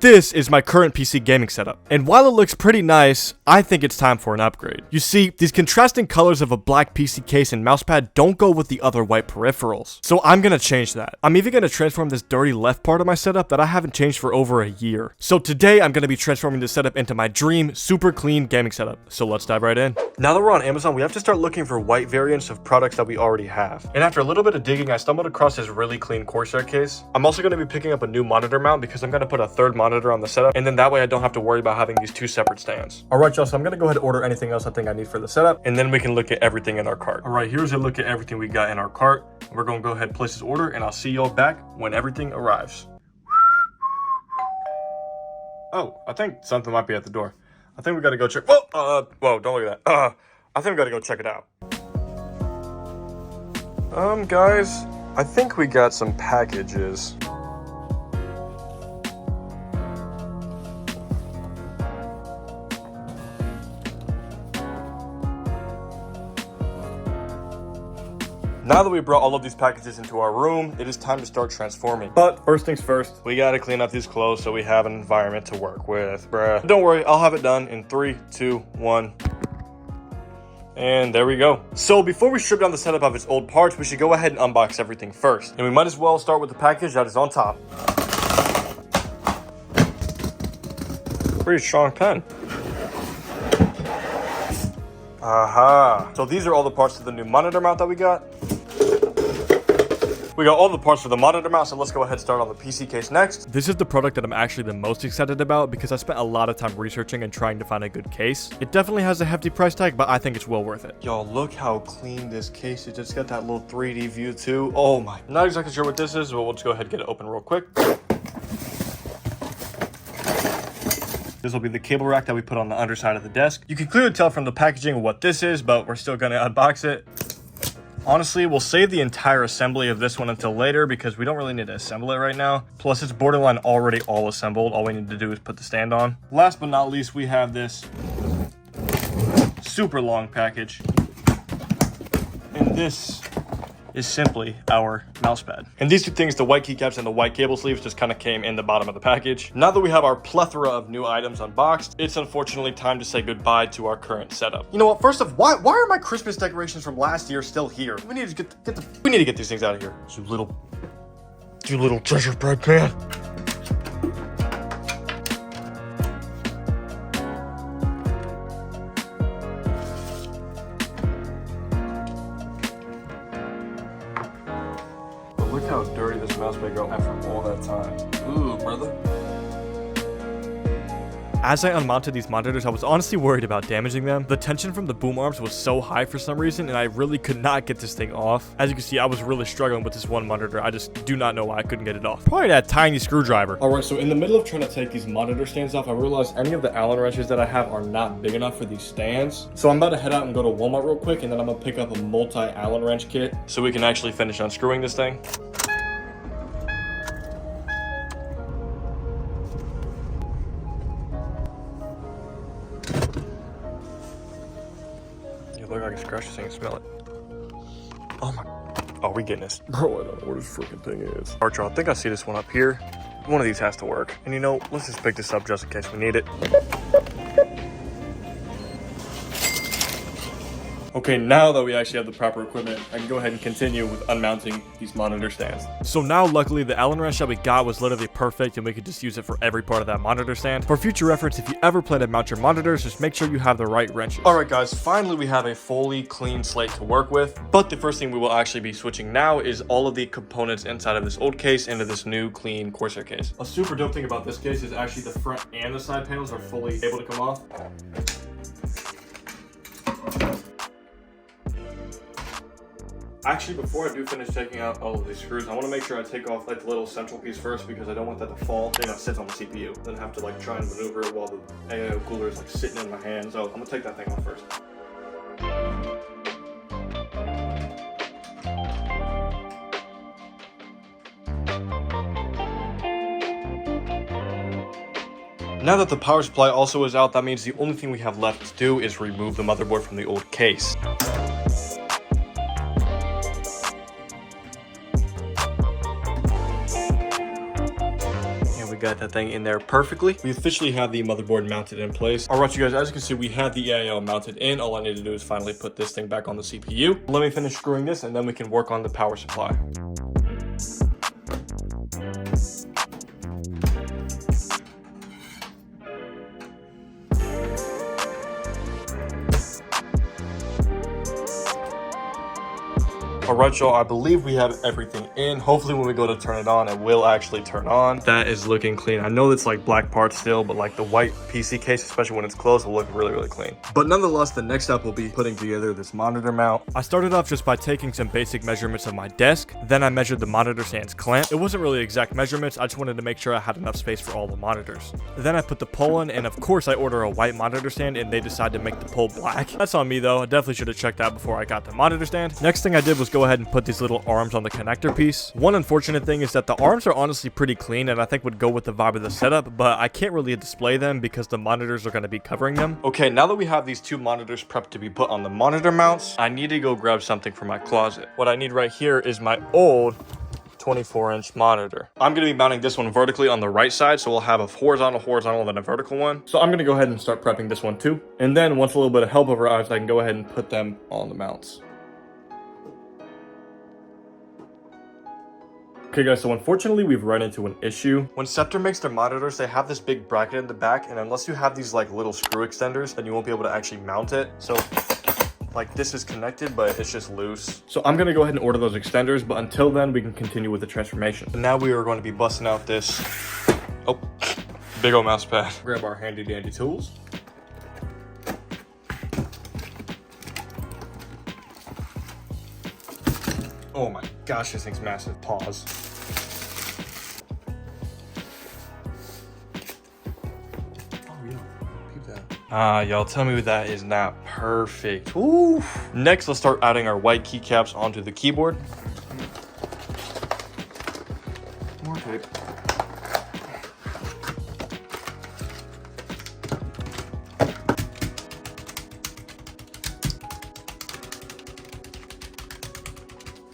this is my current PC gaming setup. And while it looks pretty nice, I think it's time for an upgrade. You see, these contrasting colors of a black PC case and mousepad don't go with the other white peripherals. So I'm gonna change that. I'm even gonna transform this dirty left part of my setup that I haven't changed for over a year. So today I'm gonna be transforming this setup into my dream, super clean gaming setup. So let's dive right in. Now that we're on Amazon, we have to start looking for white variants of products that we already have. And after a little bit of digging, I stumbled across this really clean Corsair case. I'm also gonna be picking up a new monitor mount because I'm gonna put a third monitor on the setup, and then that way I don't have to worry about having these two separate stands. All right, y'all, so I'm gonna go ahead and order anything else I think I need for the setup, and then we can look at everything in our cart. All right, here's a look at everything we got in our cart. We're gonna go ahead and place this order, and I'll see y'all back when everything arrives. Oh, I think something might be at the door. I think we gotta go check. Whoa, don't look at that. I think we gotta go check it out. Guys, I think we got some packages. Now that we brought all of these packages into our room, it is time to start transforming. But first things first, we gotta clean up these clothes so we have an environment to work with, bruh. Don't worry, I'll have it done in 3, 2, 1. And there we go. So before we strip down the setup of its old parts, we should go ahead and unbox everything first. And we might as well start with the package that is on top. Pretty strong pen. Aha. So these are all the parts to the new monitor mount that we got. We got all the parts for the monitor mount, so let's go ahead and start on the PC case next. This is the product that I'm actually the most excited about because I spent a lot of time researching and trying to find a good case. It definitely has a hefty price tag, but I think it's well worth it. Y'all, look how clean this case is. It's got that little 3D view too. Oh my. I'm not exactly sure what this is, but we'll just go ahead and get it open real quick. This will be the cable rack that we put on the underside of the desk. You can clearly tell from the packaging what this is, but we're still gonna unbox it. Honestly, we'll save the entire assembly of this one until later because we don't really need to assemble it right now. Plus, it's borderline already all assembled. All we need to do is put the stand on. Last but not least, we have this super long package. And this is simply our mousepad. And these two things, the white keycaps and the white cable sleeves, just kind of came in the bottom of the package. Now that we have our plethora of new items unboxed, it's unfortunately time to say goodbye to our current setup. You know what? First off, why are my Christmas decorations from last year still here? We need to get these things out of here. You little treasure bread man. Look how dirty this mouse may go after all that time. Ooh, brother. As I unmounted these monitors, I was honestly worried about damaging them. The tension from the boom arms was so high for some reason, and I really could not get this thing off. As you can see, I was really struggling with this one monitor. I just do not know why I couldn't get it off. Probably that tiny screwdriver. All right, so in the middle of trying to take these monitor stands off, I realized any of the Allen wrenches that I have are not big enough for these stands. So I'm about to head out and go to Walmart real quick, and then I'm gonna pick up a multi-Allen wrench kit so we can actually finish unscrewing this thing. Look, I can scratch this thing and smell it. Oh my. Oh, we getting this. Bro, I don't know where this freaking thing is. Alright, y'all, I think I see this one up here. One of these has to work. And you know, let's just pick this up just in case we need it. Okay, now that we actually have the proper equipment, I can go ahead and continue with unmounting these monitor stands. So now, luckily, the Allen wrench that we got was literally perfect, and we could just use it for every part of that monitor stand. For future reference, if you ever plan to mount your monitors, just make sure you have the right wrenches. Alright guys, finally we have a fully clean slate to work with, but the first thing we will actually be switching now is all of the components inside of this old case into this new clean Corsair case. A super dope thing about this case is actually the front and the side panels are fully able to come off. Actually, before I do finish taking out all of these screws, I want to make sure I take off like the little central piece first because I don't want that to fall. Then it sits on the CPU. Then have to like try and maneuver it while the AIO cooler is like sitting in my hand. So I'm gonna take that thing off first. Now that the power supply also is out, that means the only thing we have left to do is remove the motherboard from the old case. got that thing in there perfectly. We officially have the motherboard mounted in place. All right, you guys, as you can see, we have the EIL mounted in. All I need to do is finally put this thing back on the CPU. Let me finish screwing this and then we can work on the power supply. Alright, y'all, I believe we have everything in. Hopefully when we go to turn it on, it will actually turn on. That is looking clean. I know it's like black parts still, but like the white PC case, especially when it's closed, will look really, really clean. But nonetheless, the next step will be putting together this monitor mount. I started off just by taking some basic measurements of my desk. Then I measured the monitor stand's clamp. It wasn't really exact measurements. I just wanted to make sure I had enough space for all the monitors. Then I put the pole in, and of course I order a white monitor stand, and they decided to make the pole black. That's on me though. I definitely should have checked that before I got the monitor stand. Next thing I did was go ahead and put these little arms on the connector piece. One unfortunate thing is that the arms are honestly pretty clean and I think would go with the vibe of the setup, but I can't really display them because the monitors are going to be covering them. Okay, now that we have these two monitors prepped to be put on the monitor mounts, I need to go grab something from my closet. What I need right here is my old 24-inch monitor. I'm going to be mounting this one vertically on the right side, so we'll have a horizontal, then a vertical one. So I'm going to go ahead and start prepping this one too. And then once a little bit of help arrives, I can go ahead and put them on the mounts. Okay guys, so unfortunately we've run into an issue. When Scepter makes their monitors, they have this big bracket in the back, and unless you have these like little screw extenders, then you won't be able to actually mount it. So like this is connected, but it's just loose. So I'm gonna go ahead and order those extenders, but until then we can continue with the transformation. And now we are going to be busting out this, oh, big old mouse pad. Grab our handy dandy tools. Oh my gosh, this thing's massive. Pause. Y'all tell me that is not perfect. Ooh. Next, let's start adding our white keycaps onto the keyboard. More tape.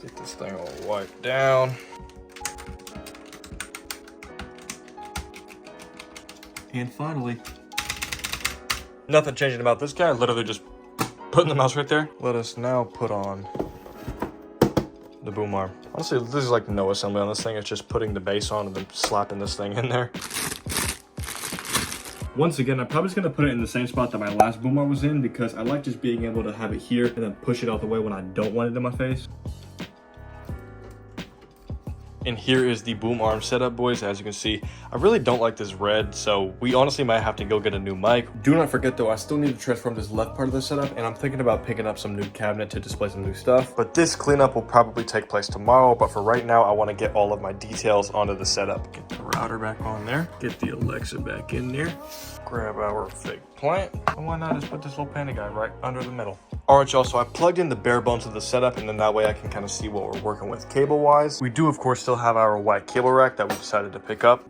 Get this thing all wiped down. And finally, nothing changing about this guy, literally just putting the mouse right there. Let us now put on the boom arm. Honestly, this is like no assembly on this thing. It's just putting the base on and then slapping this thing in there. Once again, I'm probably just gonna put it in the same spot that my last boom arm was in because I like just being able to have it here and then push it out the way when I don't want it in my face. And here is the boom arm setup, boys. As you can see, I really don't like this red, so we honestly might have to go get a new mic. Do not forget though, I still need to transform this left part of the setup, and I'm thinking about picking up some new cabinet to display some new stuff. But this cleanup will probably take place tomorrow, but for right now, I want to get all of my details onto the setup. Get the router back on there, get the Alexa back in there, grab our fake plant, and why not just put this little panda guy right under the middle. Alright y'all, so I plugged in the bare bones of the setup, and then that way I can kind of see what we're working with cable wise. We do of course still have our white cable rack that we decided to pick up.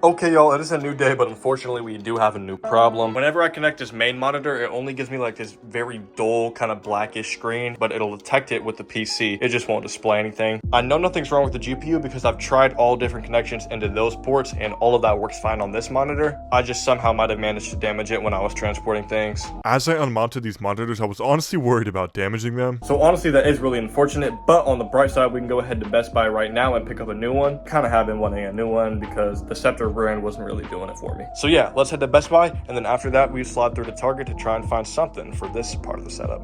Okay, y'all, it is a new day, but unfortunately we do have a new problem. Whenever I connect this main monitor, it only gives me like this very dull kind of blackish screen, but it'll detect it with the PC. It just won't display anything. I know nothing's wrong with the GPU because I've tried all different connections into those ports and all of that works fine on this monitor. I just somehow might have managed to damage it when I was transporting things. As I unmounted these monitors, I was honestly worried about damaging them. So honestly, that is really unfortunate, but on the bright side, we can go ahead to Best Buy right now and pick up a new one. Kind of have been wanting a new one because the Scepter brand wasn't really doing it for me. So yeah, let's head to Best Buy, and then after that, we slide through to Target to try and find something for this part of the setup.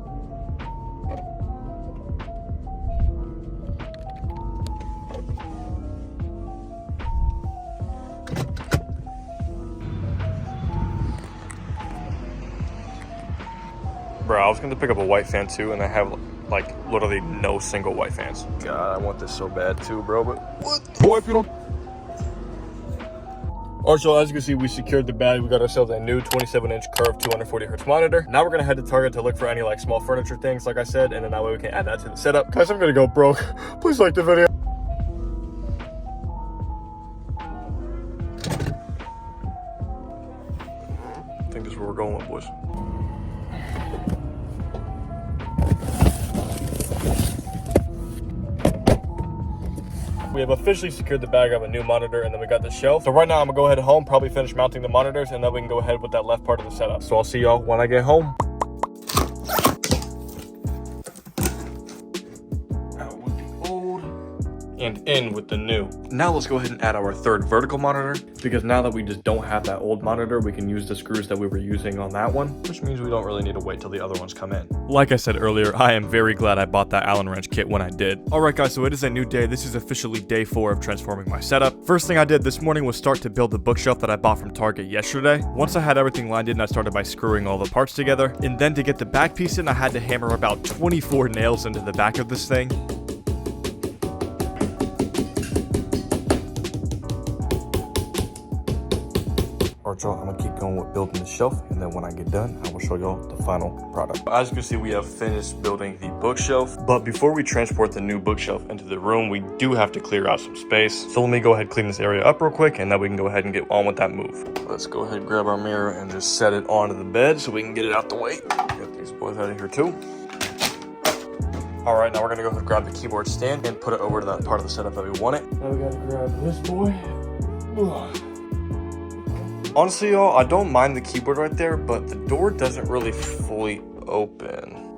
Bro, I was going to pick up a white fan too, and I have like literally no single white fans. God, I want this so bad too, bro, but what? Boy, if you don't... Alright, so as you can see, we secured the bag. We got ourselves a new 27-inch curved 240Hz monitor. Now we're gonna head to Target to look for any like small furniture things, like I said, and then that way we can add that to the setup. Guys, I'm gonna go broke. Please like the video. I think this is where we're going with, boys. We have officially secured the bag of a new monitor, and then we got the shelf. So right now I'm gonna go ahead home, probably finish mounting the monitors, and then we can go ahead with that left part of the setup. So I'll see y'all when I get home. And in with the new. Now let's go ahead and add our third vertical monitor, because now that we just don't have that old monitor, we can use the screws that we were using on that one, which means we don't really need to wait till the other ones come in. Like I said earlier, I am very glad I bought that Allen wrench kit when I did. Alright guys, so it is a new day. This is officially day 4 of transforming my setup. First thing I did this morning was start to build the bookshelf that I bought from Target yesterday. Once I had everything lined in, I started by screwing all the parts together, and then to get the back piece in, I had to hammer about 24 nails into the back of this thing. Alright y'all, I'm gonna keep going with building the shelf, and then when I get done, I will show y'all the final product. As you can see, we have finished building the bookshelf, but before we transport the new bookshelf into the room, we do have to clear out some space. So let me go ahead and clean this area up real quick, and then we can go ahead and get on with that move. Let's go ahead and grab our mirror and just set it onto the bed so we can get it out the way. Get these boys out of here too. Alright, now we're gonna go ahead and grab the keyboard stand and put it over to that part of the setup that we want it. Now we gotta grab this boy. Honestly, y'all, I don't mind the keyboard right there, but the door doesn't really fully open.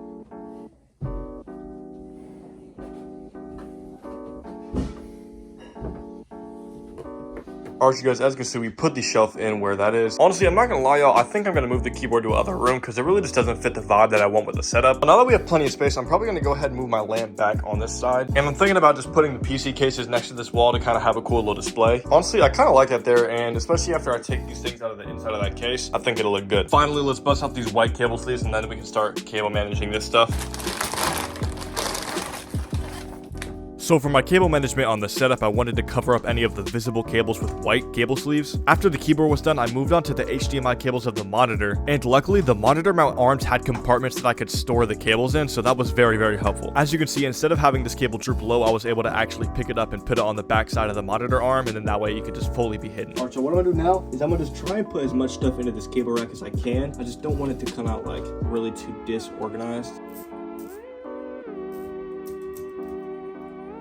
Alright, you guys, as you can see, we put the shelf in where that is. Honestly, I'm not gonna lie, y'all, I think I'm gonna move the keyboard to another room because it really just doesn't fit the vibe that I want with the setup. But now that we have plenty of space, I'm probably gonna go ahead and move my lamp back on this side. And I'm thinking about just putting the PC cases next to this wall to kind of have a cool little display. Honestly, I kind of like that there, and especially after I take these things out of the inside of that case, I think it'll look good. Finally, let's bust out these white cable sleeves, and then we can start cable managing this stuff. So for my cable management on the setup, I wanted to cover up any of the visible cables with white cable sleeves. After the keyboard was done, I moved on to the HDMI cables of the monitor, and luckily the monitor mount arms had compartments that I could store the cables in, so that was very, very helpful. As you can see, instead of having this cable droop low, I was able to actually pick it up and put it on the back side of the monitor arm, and then that way you could just fully be hidden. Alright, so what I'm gonna do now is I'm gonna just try and put as much stuff into this cable rack as I can. I just don't want it to come out like really too disorganized.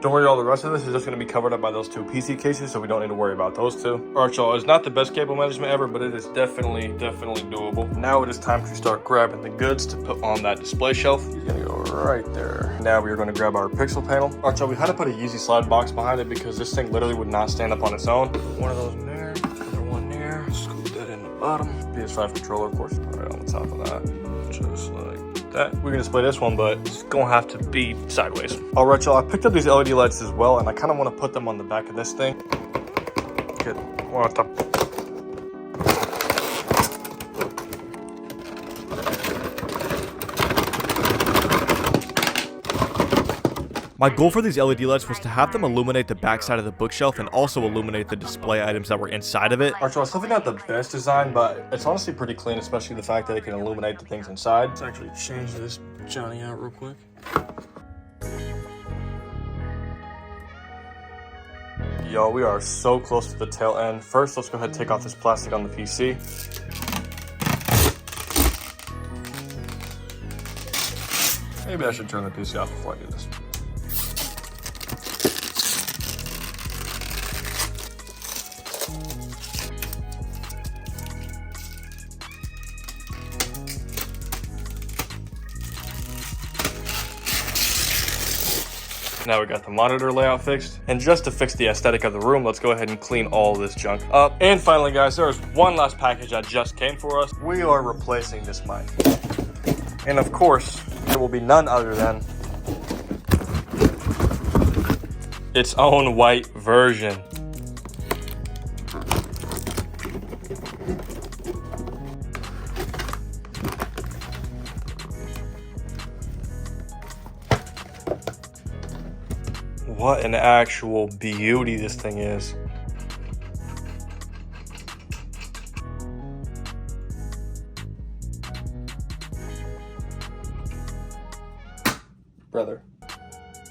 Don't worry, all the rest of this is just going to be covered up by those two PC cases, so we don't need to worry about those two. Alright y'all, it's not the best cable management ever, but it is definitely doable. Now it is time to start grabbing the goods to put on that display shelf. He's going to go right there. Now we are going to grab our pixel panel. Alright y'all, we had to put a Yeezy slide box behind it because this thing literally would not stand up on its own. Put one of those in there, another one there, scoop that in the bottom. PS5 controller, of course, right on the top of that, just like that. We can display this one, but it's gonna have to be sideways. Alright y'all, I picked up these LED lights as well, and I kind of want to put them on the back of this thing. Get one at the... My goal for these LED lights was to have them illuminate the backside of the bookshelf and also illuminate the display items that were inside of it. Alright, so it's definitely not the best design, but it's honestly pretty clean, especially the fact that it can illuminate the things inside. Let's actually change this Johnny out real quick. Yo, we are so close to the tail end. First, let's go ahead and take off this plastic on the PC. Maybe I should turn the PC off before I do this. Now we got the monitor layout fixed, and just to fix the aesthetic of the room, let's go ahead and clean all this junk up. And finally guys, there is one last package that just came for us. We are replacing this mic, and of course it will be none other than its own white version. What an actual beauty this thing is. Brother.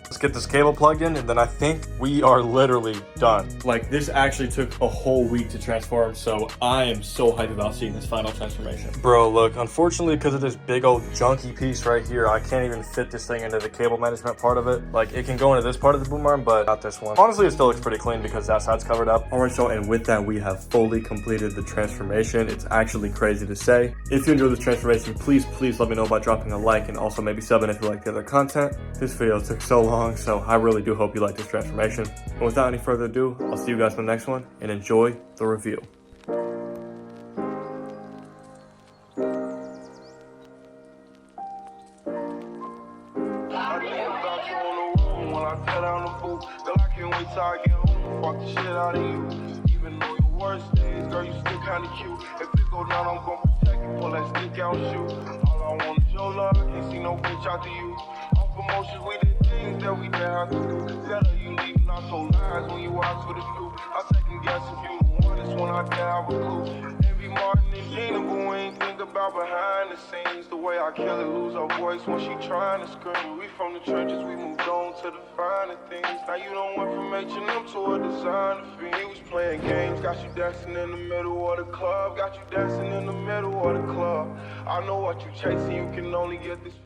Let's get this cable plugged in, and then I think we are literally done. Like, this actually took a whole week to transform, so I am so hyped about seeing this final transformation. Bro, look, unfortunately, because of this big old junky piece right here, I can't even fit this thing into the cable management part of it. Like, it can go into this part of the boom arm, but not this one. Honestly, it still looks pretty clean because that side's covered up. All right, so, and with that, we have fully completed the transformation. It's actually crazy to say. If you enjoyed this transformation, please let me know by dropping a like, and also maybe subbing if you like the other content. This video took so long, so I really do hope you like this transformation. And without any further ado, I'll see you guys in the next one, and enjoy the review. Fuck the shit out of you. Even though your worst days, girl, you still kinda cute. If it go down, I'm gon' protect you. Pull that stick out and shoot. All I want is your love. I can't see no bitch out to you. Off emotions, we did things that we didn't have to do. Better you leaving out so lies when you ask for the truth. I second guess if you the one. This one I can't have a clue. Envy Martin and Gina, but we ain't think about behind the scenes. The way I kill it, lose her voice when she trying to scream. We from the trenches, we moved on to the finer things. Now you don't went from H&M to a designer fiend. You was playing games, got you dancing in the middle of the club. Got you dancing in the middle of the club. I know what you chasing, you can only get this feeling.